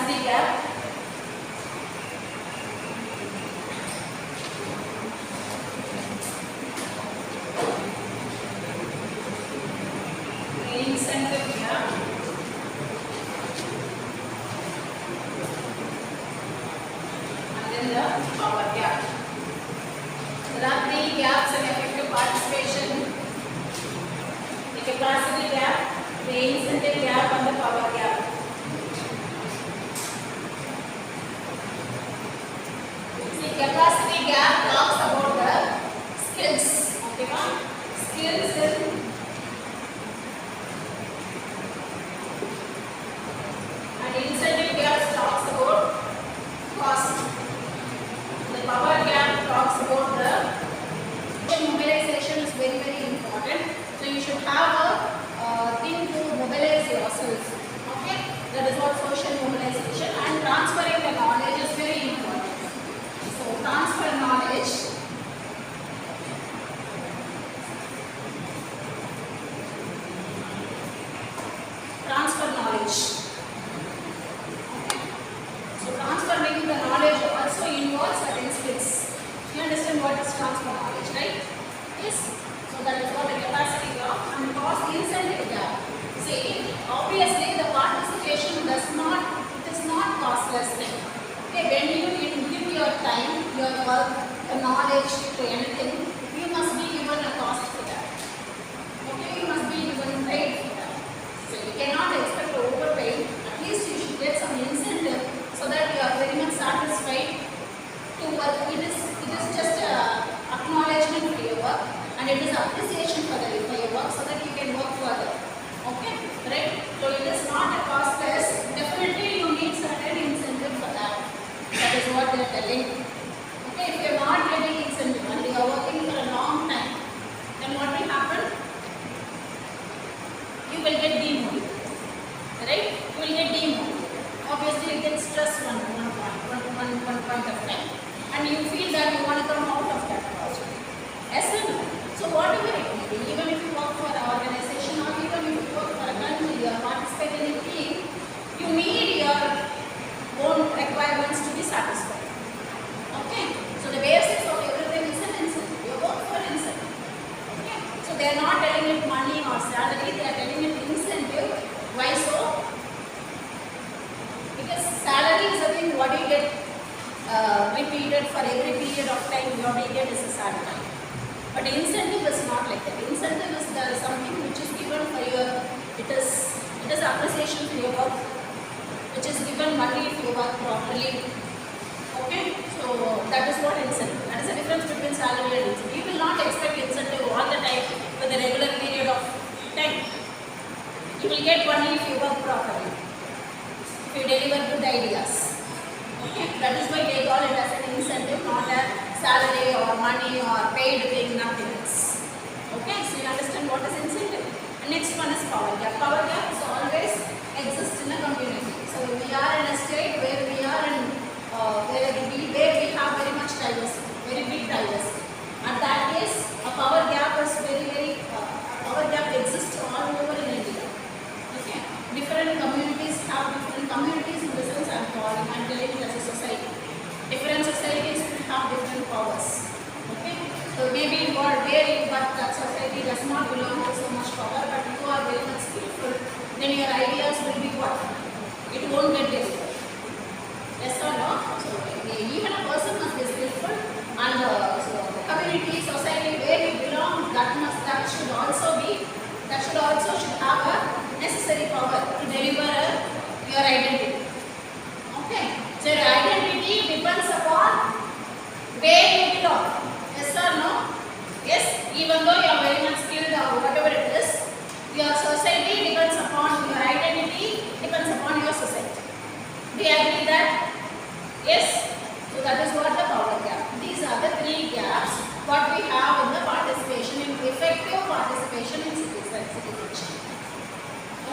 capacity gap. Incentive gap. And then the power gap. There are three gaps in effective participation: the capacity gap, the incentive gap, and the power gap. See, capacity gap talks about the skills. Okay, ma'am? Skills in and incentive gap talks about cost. The power gap talks about the mobilization is very, very important. So you should have a thing to mobilize yourself. Okay, that is what social mobilization, and transferring the knowledge is very important. So transfer knowledge. Transfer knowledge. Okay. So transferring the knowledge also involves certain skills. You understand what is transfer knowledge, right? Yes. So that is what the capacity gap and cost incentive gap. See, obviously the participation does not, it is not costless thing. Okay, when you give your time, your work, your knowledge to anything, you must be given a cost for that. Okay, you must be given paid for that. So you cannot expect to overpay. At least you should get some incentive so that you are very much satisfied to work. It is just a acknowledgement for your work, and it is appreciation for your work, so that you can work further. Okay, right? So it is not a costless. Definitely you need certain incentive for that. That is what they are telling. Okay, if you are not getting incentive and you are working for a long time, then what will happen? You will get demotivated. Right? You will get demotivated. Obviously you get stressed one point of time, and you feel that you want to come out of that project. Yes or no? So whatever it may be, even if you work for an organization or even if you work for a country or participate in a team, you need your own requirements to be satisfied. Okay? So the basis of everything is an incentive. You work for incentive. Okay? So they are not telling it money or salary, they are telling it incentive. Why so? Because salary is a thing what you get repeated for every period of time. What you get is a salary. But incentive is not like that. Incentive is something which is given for your, it is appreciation for your work, which is given money if you work properly. Okay, so that is what incentive. That is the difference between salary and incentive. You will not expect incentive all the time with a regular period of time. You will get money if you work properly, if you deliver good ideas. Okay, that is why they call it as an incentive, not a salary or money or paid thing, nothing else. Okay, so you understand what is incentive. And next one is power gap. Power gap is always exists in a community. So we are in a state where we are in where we have very much diversity, very big diversity. And that is a power gap is power gap exists all over in India. Okay, different communities have different communities in the sense I'm telling you as a society. Different societies will have different powers. Okay, so maybe but that society does not belong to so much power, but you are very much skillful, then your ideas will be what? It won't get delivered. Yes or no? So even a person must be skillful, and so the community, society where you belong, that should also have a necessary power to deliver your identity. Okay, so your identity depends upon where you belong. Yes or no? Yes, even though you are very much skilled or whatever it is, your society depends upon your identity, depends upon your society. Do you agree that? Yes? So that is what the power gap. These are the three gaps what we have in the participation, in effective participation in citizenship.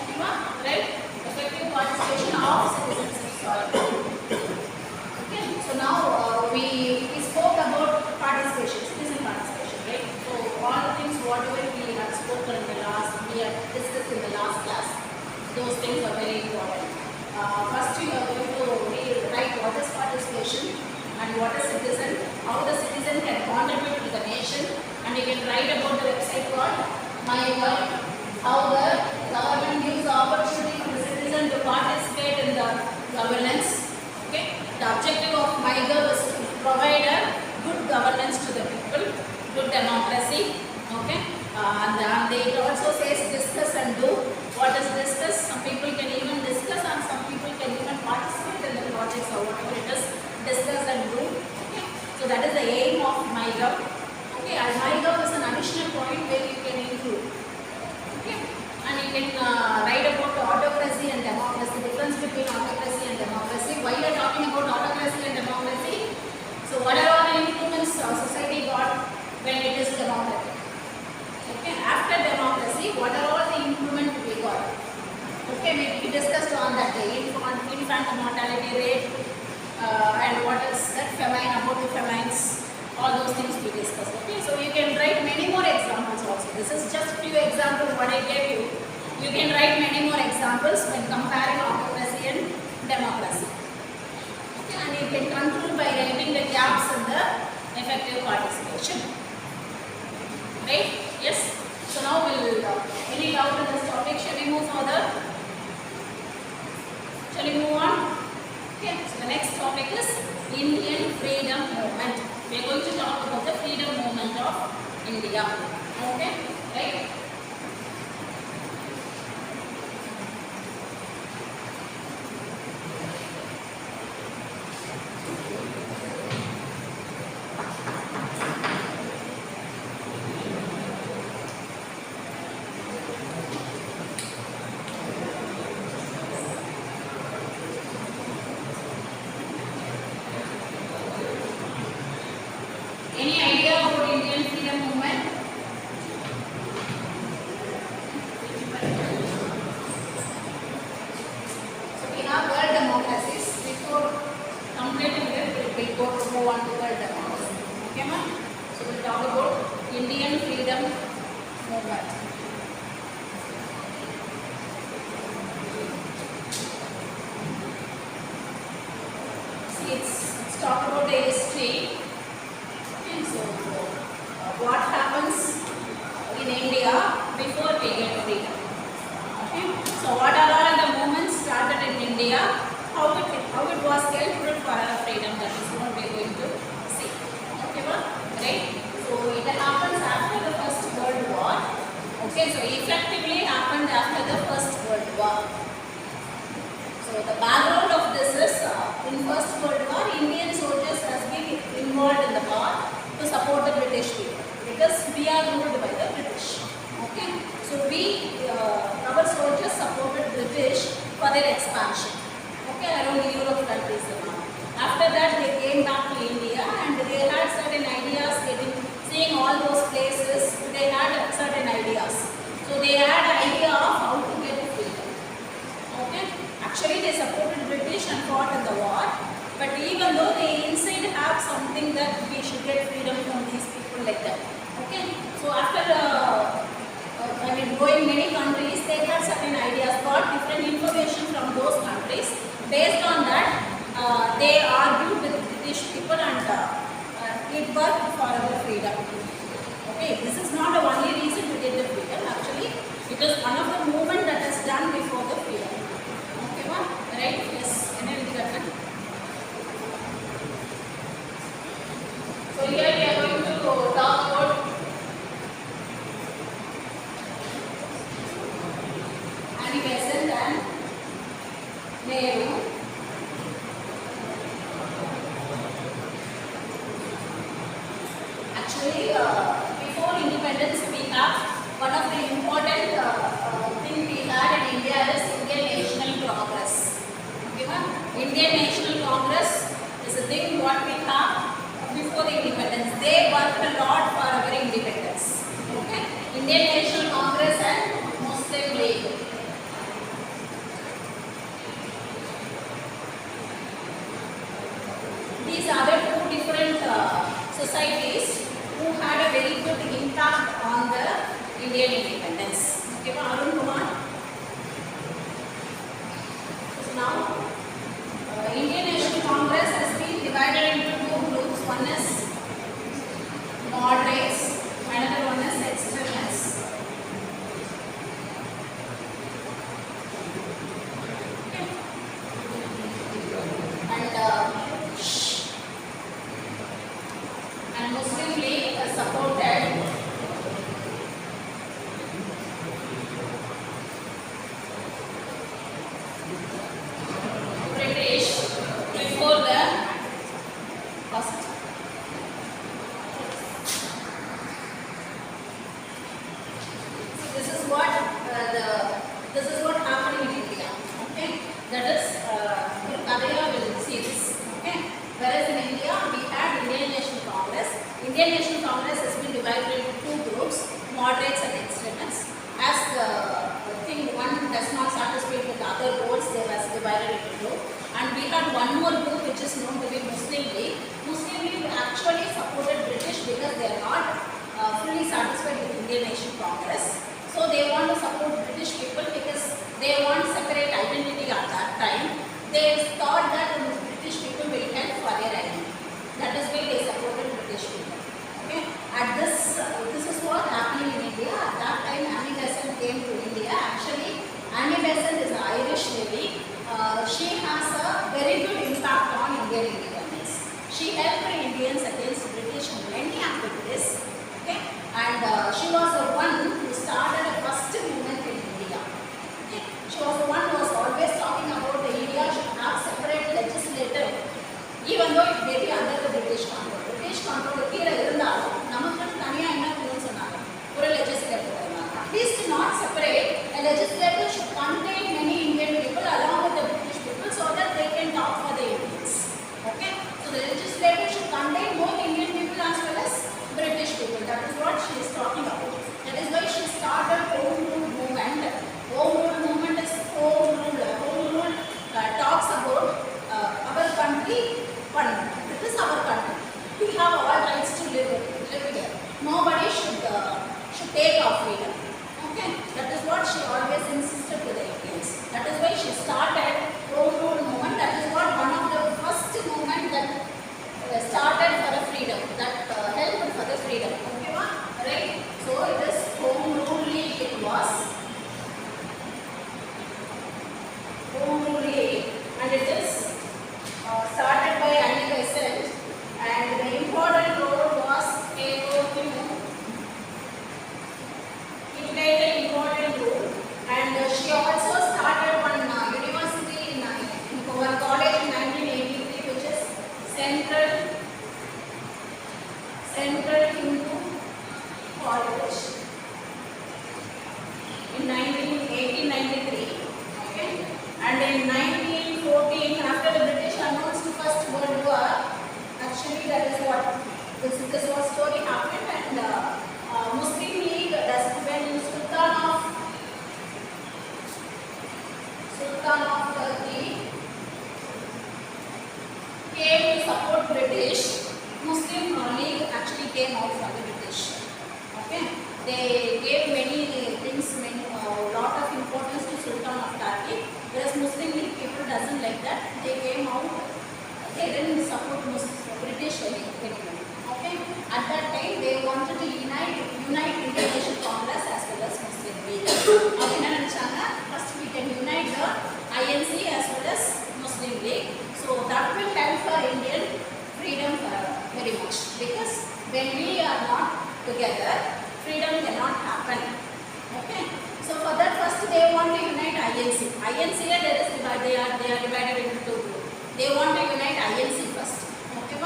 Okay, ma'am? Right? Effective participation of citizenship. Okay, so now we spoke about participation, citizen participation, right? So all the things whatever we have spoken in the last, we have discussed in the last class, those things are very important. First you are going to write what is participation and what is citizen, how the citizen can contribute to the nation, and you can write about the website called MyGov, how the government gives the opportunity to the citizen to participate in the governance. Okay, the objective of MyGov is to provide a good governance to the people, good democracy. Okay, and it also says discuss and do. What is discuss? Some people can even discuss and some people can even participate in the projects or whatever it is. Discuss and do. Okay, so that is the aim of MyGov. Okay, and MyGov is an additional point where you can include. Okay, and you can write about autocracy and democracy, difference between autocracy and democracy. Why we are talking about autocracy and democracy? So what are all the improvements society got when it is democratic? Okay, after democracy, what are all the improvements we got? Okay, maybe we discussed on that infant mortality rate and what is that famine, about the famines, all those things we discussed. Okay, so you can write many more examples also. This is just few examples what I gave you. You can write many more examples when comparing autocracy and democracy. Okay, and you can conclude by writing the gaps in the effective participation. Right? Yes. So now we'll any doubt in this topic? Shall we move further? Shall we move on? Okay. So the next topic is Indian freedom movement. We are going to talk about the freedom movement of India. Okay. Right. Any idea about Indian freedom movement? So we have world democracies. Before completing it, we will move on to world democracy. Okay, ma'am? So we will talk about Indian freedom movement. See, let's talk about the history. So, what happens in India before we get freedom? Okay. So, what are all the movements started in India? How it was helpful for our freedom? That is what we are going to see. Okay, right? So, it happens after the First World War. Okay. So, effectively happened after the First World War. So, the background of this is in First World War, Indian soldiers has been involved in the war to support the British people because we are ruled by the British. Okay, so our soldiers supported British for their expansion. Okay, around the Europe countries. After that, they came back to India and they had certain ideas. Seeing all those places, they had certain ideas. So they had an idea of how to get freedom. Okay, actually they supported British and fought in the war. But even though they inside have something that we should get freedom from these people like that. Okay. So after going many countries, they had certain ideas, got different information from those countries. Based on that, they argued with British people and it worked for our freedom. Okay. This is not the only reason to get the freedom. Actually, it is one of the movement that is done before the freedom. Okay, ma'am? Right? Yes. So here we are going to talk about Annie Besant and Nehru. Actually, before independence, we have one of the important thing we had in India is Indian National Congress. Okay, ma'am? Indian National Congress is a thing what we have before the independence. They worked a lot for our independence. Okay? Indian National Congress and Muslim League. These are the two different societies who had a very good impact on the Indian independence. Okay, Arun Kumar. So now Indian National Congress has been divided into two groups, moderates and extremists. As the thing one does not satisfy with other goals, they were divided into two. And we had one more group which is known to be Muslim League. Muslim League actually supported British because they are not fully satisfied with Indian Nation Congress. So they want to support British people because they want separate identity at that time. They thought that the British people will help for their identity. That is why they supported British people. Okay. At this is what happening in India. At that time, Annie Besant came to India. Actually, Annie Besant is an Irish lady. She has a very good impact on Indian independence. She helped Indians against British in many activities. Okay. And she was the one who started the first movement in India. Okay. She was the one who was always talking about the India should have separate legislative, even though it may be under the British control. British control கீழே இருந்தாலும் நமக்கு தனியா என்ன rules சொன்னாங்க, ஒரு legislative at least not separate. A legislature should contain many Indian people along with the British people so that they can talk for the Indians. Okay, so the legislature should contain both Indian people as well as British people. That is what she is talking about. That is why she started Home Rule movement. Home Rule movement is home rule. Home rule talks about our country. This is our country. We have all rights to live here. Nobody should take our freedom. Okay, that is what she always insisted to the Indians. That is why she started Home Rule movement. That is what one of the first movement that started for the freedom, that helped for the freedom. Okay, right? So it is Home Rule League. It was Home Rule League, and it is started by Annie Besant, and the important role was it played an important role, and she also started one university in our college in 1983, which is Central Hindu College in 1893. Okay, and in 1914, after the British announced the First World War, actually that is what this was story happened, and Muslim League, that's when Sultan of Turkey came to support British. Muslim League actually came out from the British. Okay, they gave many things, lot of importance to Sultan of Turkey, whereas Muslim League people doesn't like that. They came out. They didn't support British anymore. Okay, at that time they wanted to unite Indian National Congress as well as Muslim League. First we can unite the INC as well as Muslim League. So that will help for Indian freedom very much, because when we are not together, freedom cannot happen. Okay, so for that first they want to unite INC. INC they are divided into two groups. They want to unite INC first. Okay,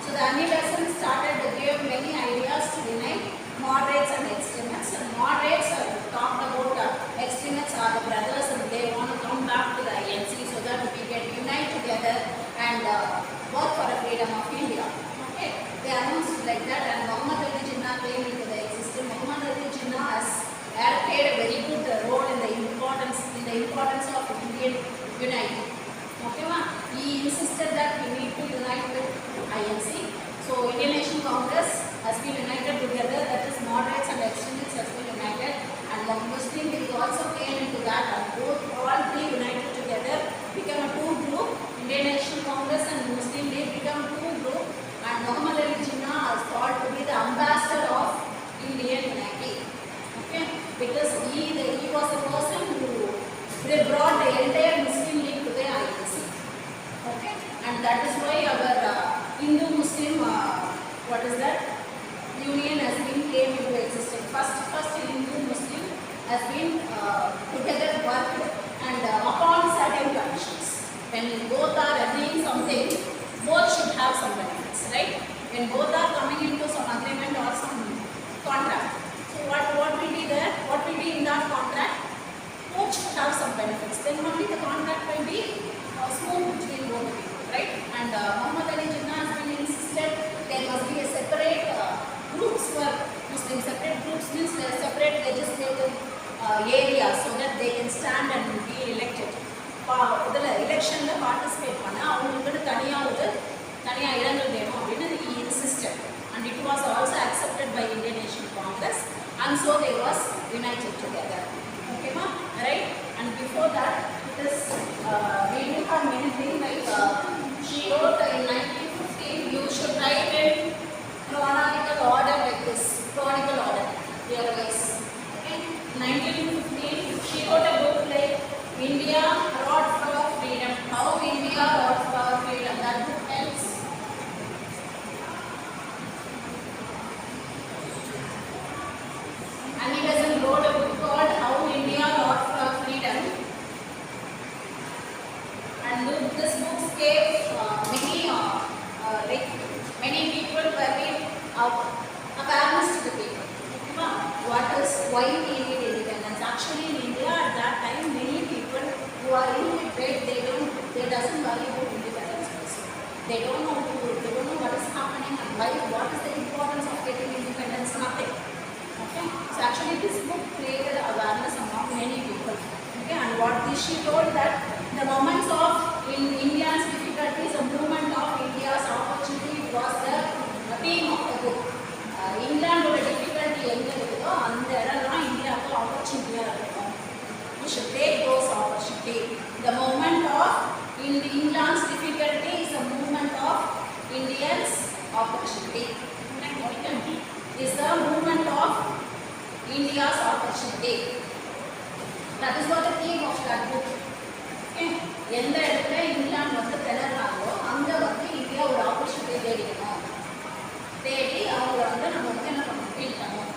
so the Annie Besant started to give many ideas to unite moderates and extremists. And moderates talked about extremists are the brothers, and they want to come back to the INC so that we can unite together and work for the freedom of India. Okay, they announced like that, and Muhammad Ali Jinnah came into the existence. Muhammad Ali Jinnah has played a very good role in the importance of Indian unity. Okay, he insisted that we need to unite with INC. So Indian National Congress has been united together. That is, moderates and extremists has been united, and the Muslim League also came into that, and all three united together, become a two group. Indian National Congress and Muslim League become two group, and Muhammad Ali Jinnah is thought to be the ambassador of Indian unity. Okay, because he was the person who brought the entire Muslim League to the INC. Okay, and that is why our Hindu-Muslim, union has been came into existence. First Hindu-Muslim has been together worked, and upon certain conditions. When both are agreeing something, both should have some benefits, right? When both are coming into some agreement or some contract. So what will be there? What will be in that contract? Both should have some benefits. Then only the contract will be smooth between both people, right? And Muhammad Ali Jinnah has been insisted there must be a separate were Muslim. Separate groups means separate legislative areas so that they can stand and be elected. இதில் எலெக்ஷனில் participate பண்ண அவங்களுக்கு தனியாக இடங்கள் வேணும் அப்படின்னு he insisted, and it was also accepted by Indian National Congress, and so they was united together. Okay ma, right? And before that it is we do have many things like she wrote in 1915, you should write in chronological order like this, chronicle order year wise. Okay, 1915 she wrote a book like India Road for Freedom, how India Road for Freedom. That book helps. And he doesn't wrote a book called How India Road for Freedom. And this book gave many people were being awareness to the people. Why we need independence? Actually, in India at that time, many people who are illiterate, they doesn't worry about independence also. They don't know what is happening and why. What is the importance of getting independence? Nothing. Okay. So actually, this book created awareness among many people. Okay. And what she told that the moments of in India's difficulties, the movement of India's opportunity was the theme of the book. England would difficulty and there are India opportunity. We should take those opportunity. The moment of England's difficulty is the movement of Indians' opportunity. Is the movement of India's opportunity. That is what the theme of that book. Okay. எந்த இடத்துல இங்கிலாந்து வந்து திணறாங்களோ அங்கே வந்து India ஒரு opportunity தேடிக்கணும். தேடி அவங்க வந்து நம்ம வந்து என்ன பண்ணணும், ஃபீல் பண்ணணும்.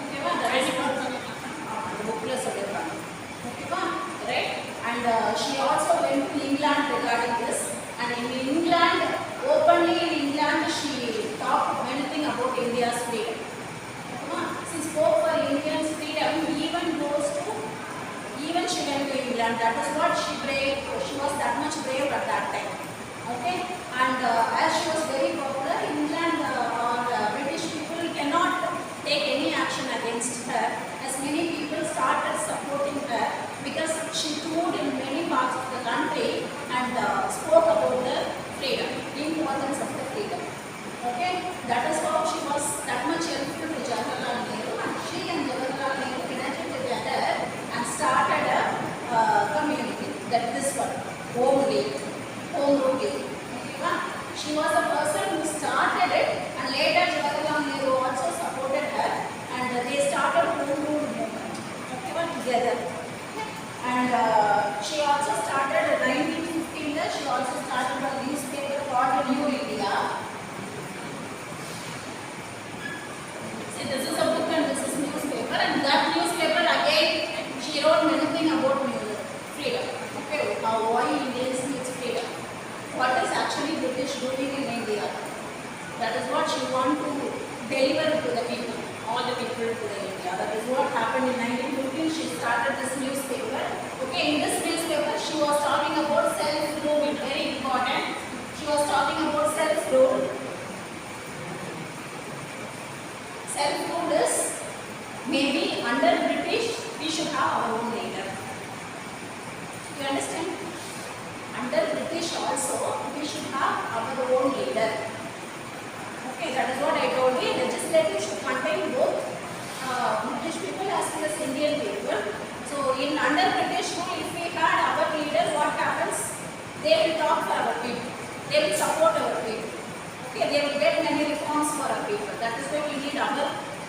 ஓகேவா? அந்த புக்கில் சொல்லியிருக்காங்க. ஓகேவா? Right. And she also went to England regarding this. And in England openly in England she talk anything about India's freedom. ஓகேவா? She spoke for Indians freedom even she went to England. That is what she brave. She was that much brave at that time. Okay, and as she was very popular, England or British people cannot take any action against her, as many people started supporting her because she toured in many parts of the country and spoke about the freedom, the importance of the freedom. Okay, that is how she was that much helpful to Jawaharlal Nehru, and she and Jawaharlal Nehru united together and started a community, that this one, home rule league. She was the person who started it, and later Jawaharlal Nehru also supported her, and they started home rule movement. Okay, together. And she also started in 1915. She also started a newspaper called New India. See, this is a book and this is newspaper, and that newspaper again she wrote anything about freedom. Okay, why Indians need freedom? What is actually British doing in India? That is what she want to deliver to the people, all the people to the India. That is what happened in 1915. She started this newspaper. Okay, in this newspaper she was talking about self-rule. Very important. She was talking about self-rule. Self-rule is maybe under British we should have our own leader. You understand? Under British also we should have our own leader. Okay, that is what I told you. Legislative should contain both British people as well as Indian people. So in under British rule, if we had our leader, what happens? They will talk for our people. They will support our people. Okay, they will get many reforms for our people. That is why we need our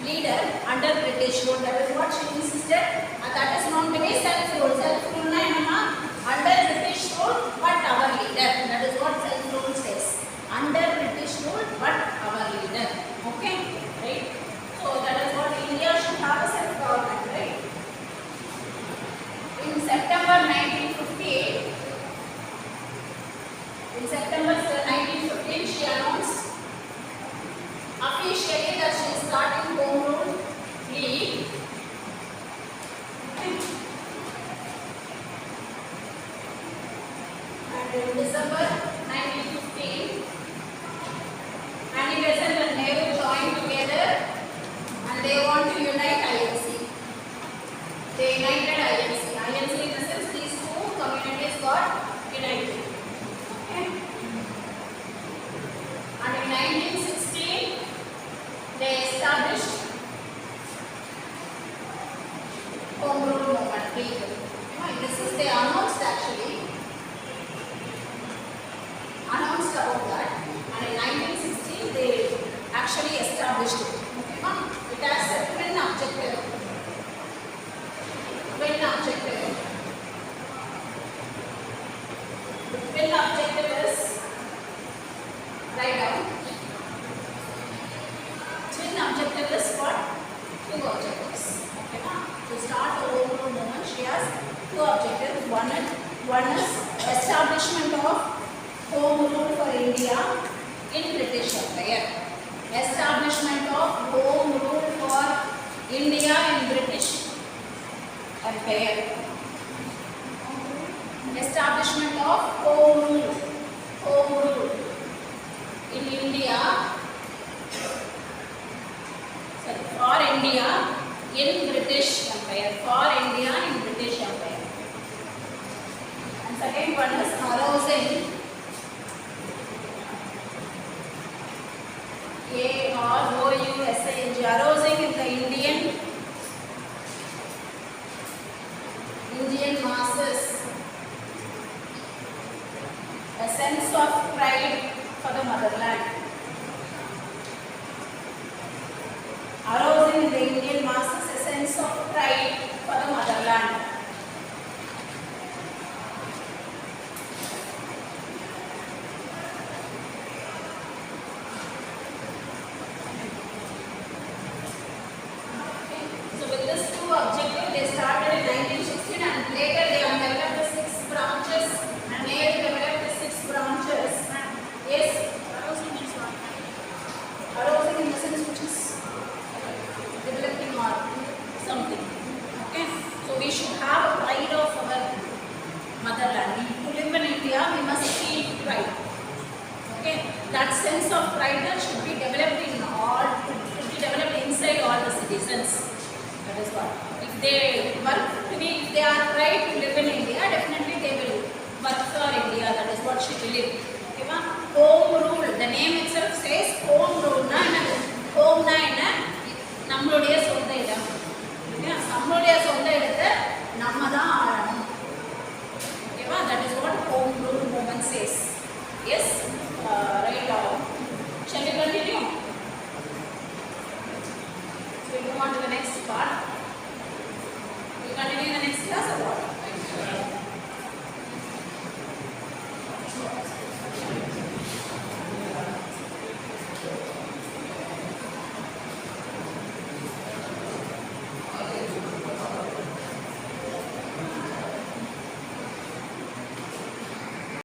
leader under British rule. That is what she insisted, and that is known to be self-rule. Self-rule na under British rule, but our leader. That is what self-rule says. Under British rule, but our leader. Okay, right? So that is what India should have a self-government, right? In September 1915, she announced officially that she is starting home rule league. And in December 1915, Annie Besant and Nehru joined together they want to unite INC. They united INC. INC in the sense these two communities got united. Okay. And in 1916 they established Home Rule Movement. This is they announced actually. Announced about that. And in 1916 they actually established it. Okay, it has a twin objective. Twin objective. The twin objective is, write down. Twin objective is what? Two objectives. Okay, to start the home rule movement, she has two objectives. One is establishment of home rule for India in British Empire. Establishment of home rule for India in British Empire. Establishment of home rule in India, for India in British Empire. For India in British Empire. And second one is arousing. A-R-O-U-S-I-N-G, arousing in the Indian masses a sense of pride for the motherland. Arousing in the Indian masses a sense of pride for the motherland. They started in 1916 and later they have developed the 6 branches and they have developed the 6 branches. Yes? Arousing is what? Arousing in the sense which is developing or something. Okay? So we should have a pride of our motherland. To live in India, we must feel pride. Okay? That sense of pride that should be developed in all, should be developed inside all the citizens. That is what. If they work to be, if they are right to live in India, definitely they will work for India. That is what she believed. Okay, home rule. The name itself says home rule. Home na enna? Nammuடைய சொந்த இடம். Okay, நம்மளுடைய சொந்த இடத்தை